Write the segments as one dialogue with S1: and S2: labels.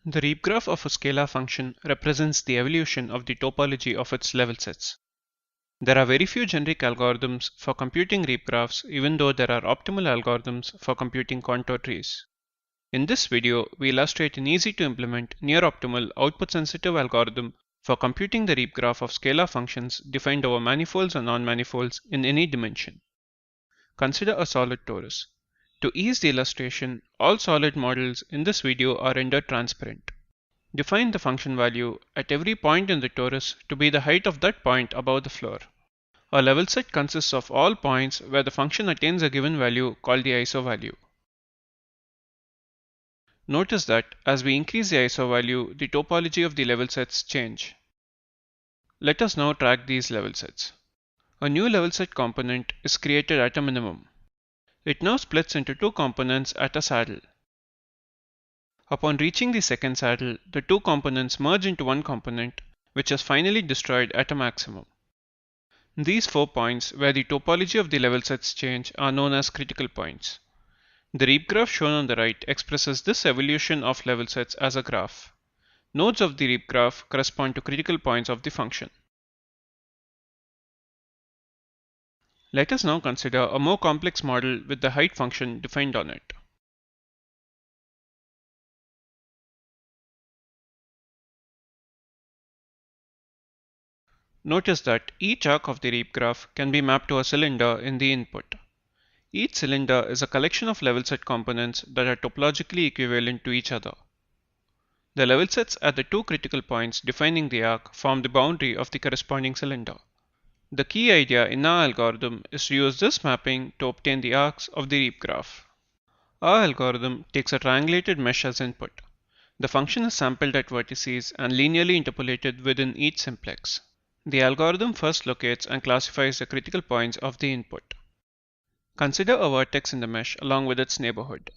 S1: The Reeb graph of a scalar function represents the evolution of the topology of its level sets. There are very few generic algorithms for computing Reeb graphs, even though there are optimal algorithms for computing contour trees. In this video, we illustrate an easy to implement near-optimal output-sensitive algorithm for computing the Reeb graph of scalar functions defined over manifolds or non-manifolds in any dimension. Consider a solid torus. To ease the illustration, all solid models in this video are rendered transparent. Define the function value at every point in the torus to be the height of that point above the floor. A level set consists of all points where the function attains a given value called the ISO value. Notice that as we increase the ISO value, the topology of the level sets change. Let us now track these level sets. A new level set component is created at a minimum. It now splits into two components at a saddle. Upon reaching the second saddle, the two components merge into one component, which is finally destroyed at a maximum. These 4 points where the topology of the level sets change are known as critical points. The Reeb graph shown on the right expresses this evolution of level sets as a graph. Nodes of the Reeb graph correspond to critical points of the function. Let us now consider a more complex model with the height function defined on it. Notice that each arc of the Reeb graph can be mapped to a cylinder in the input. Each cylinder is a collection of level set components that are topologically equivalent to each other. The level sets at the two critical points defining the arc form the boundary of the corresponding cylinder. The key idea in our algorithm is to use this mapping to obtain the arcs of the Reeb graph. Our algorithm takes a triangulated mesh as input. The function is sampled at vertices and linearly interpolated within each simplex. The algorithm first locates and classifies the critical points of the input. Consider a vertex in the mesh along with its neighborhood.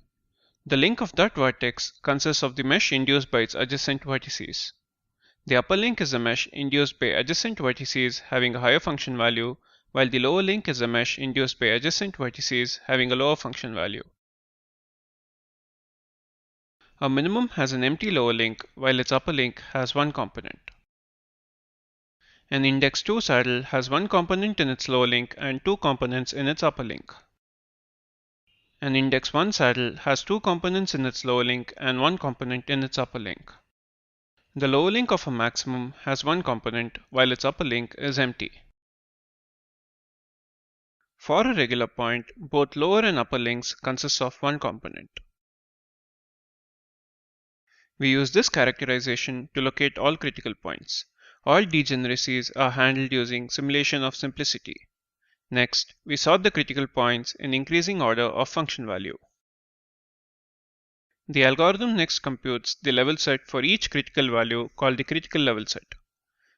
S1: The link of that vertex consists of the mesh induced by its adjacent vertices. The upper link is the mesh induced by adjacent vertices having a higher function value, while the lower link is the mesh induced by adjacent vertices having a lower function value. A minimum has an empty lower link, while its upper link has one component. An index 2 saddle has one component in its lower link and two components in its upper link. An index 1 saddle has two components in its lower link and one component in its upper link. The lower link of a maximum has one component while its upper link is empty. For a regular point, both lower and upper links consist of one component. We use this characterization to locate all critical points. All degeneracies are handled using simulation of simplicity. Next, we sort the critical points in increasing order of function value. The algorithm next computes the level set for each critical value called the critical level set.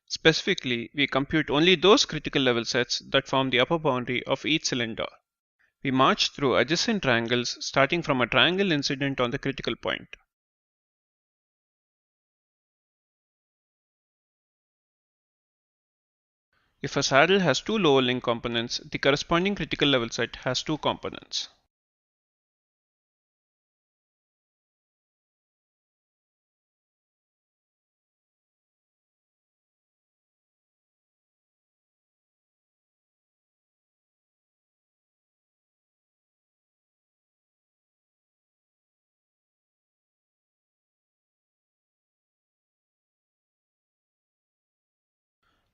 S1: Specifically, we compute only those critical level sets that form the upper boundary of each cylinder. We march through adjacent triangles starting from a triangle incident on the critical point. If a saddle has two lower link components, the corresponding critical level set has two components.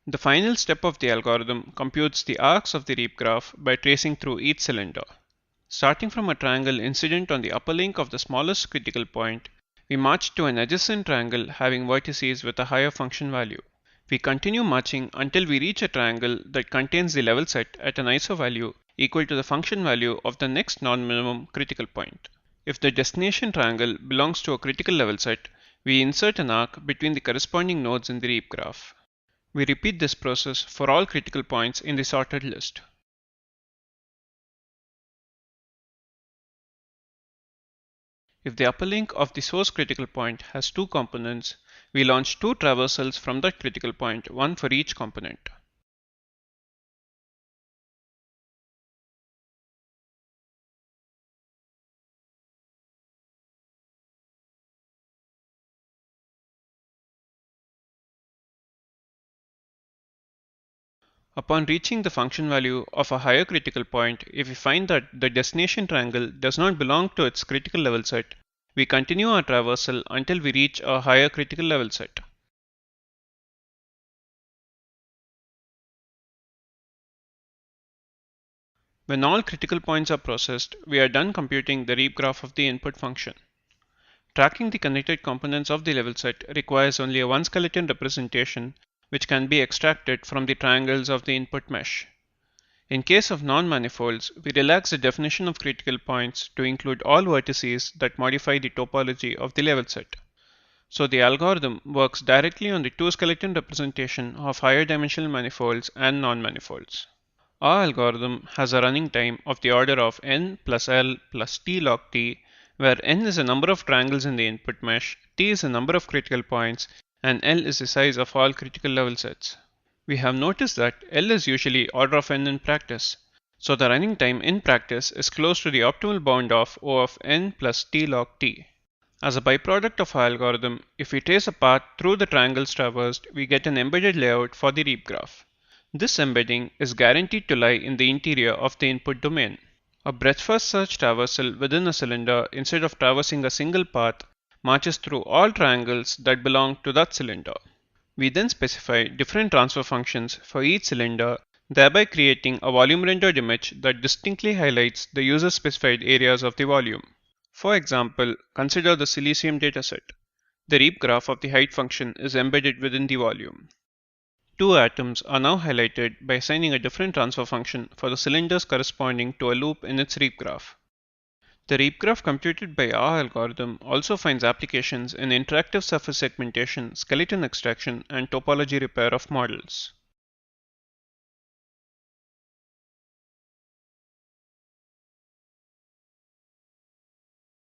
S1: The final step of the algorithm computes the arcs of the Reeb graph by tracing through each cylinder. Starting from a triangle incident on the upper link of the smallest critical point, we march to an adjacent triangle having vertices with a higher function value. We continue marching until we reach a triangle that contains the level set at an ISO value equal to the function value of the next non-minimum critical point. If the destination triangle belongs to a critical level set, we insert an arc between the corresponding nodes in the Reeb graph. We repeat this process for all critical points in the sorted list. If the upper link of the source critical point has two components, we launch two traversals from that critical point, one for each component. Upon reaching the function value of a higher critical point, if we find that the destination triangle does not belong to its critical level set, we continue our traversal until we reach a higher critical level set. When all critical points are processed, we are done computing the Reeb graph of the input function. Tracking the connected components of the level set requires only a one skeleton representation which can be extracted from the triangles of the input mesh. In case of non-manifolds, we relax the definition of critical points to include all vertices that modify the topology of the level set. So the algorithm works directly on the two skeleton representation of higher dimensional manifolds and non-manifolds. Our algorithm has a running time of the order of n plus l plus t log t, where n is the number of triangles in the input mesh, t is the number of critical points, and l is the size of all critical level sets. We have noticed that l is usually order of n in practice, so the running time in practice is close to the optimal bound of O of n plus t log t. As a byproduct of our algorithm, if we trace a path through the triangles traversed, we get an embedded layout for the Reeb graph. This embedding is guaranteed to lie in the interior of the input domain. A breadth-first search traversal within a cylinder, instead of traversing a single path, marches through all triangles that belong to that cylinder. We then specify different transfer functions for each cylinder, thereby creating a volume rendered image that distinctly highlights the user-specified areas of the volume. For example, consider the silicium dataset. The Reeb graph of the height function is embedded within the volume. Two atoms are now highlighted by assigning a different transfer function for the cylinders corresponding to a loop in its Reeb graph. The Reeb graph computed by our algorithm also finds applications in interactive surface segmentation, skeleton extraction, and topology repair of models.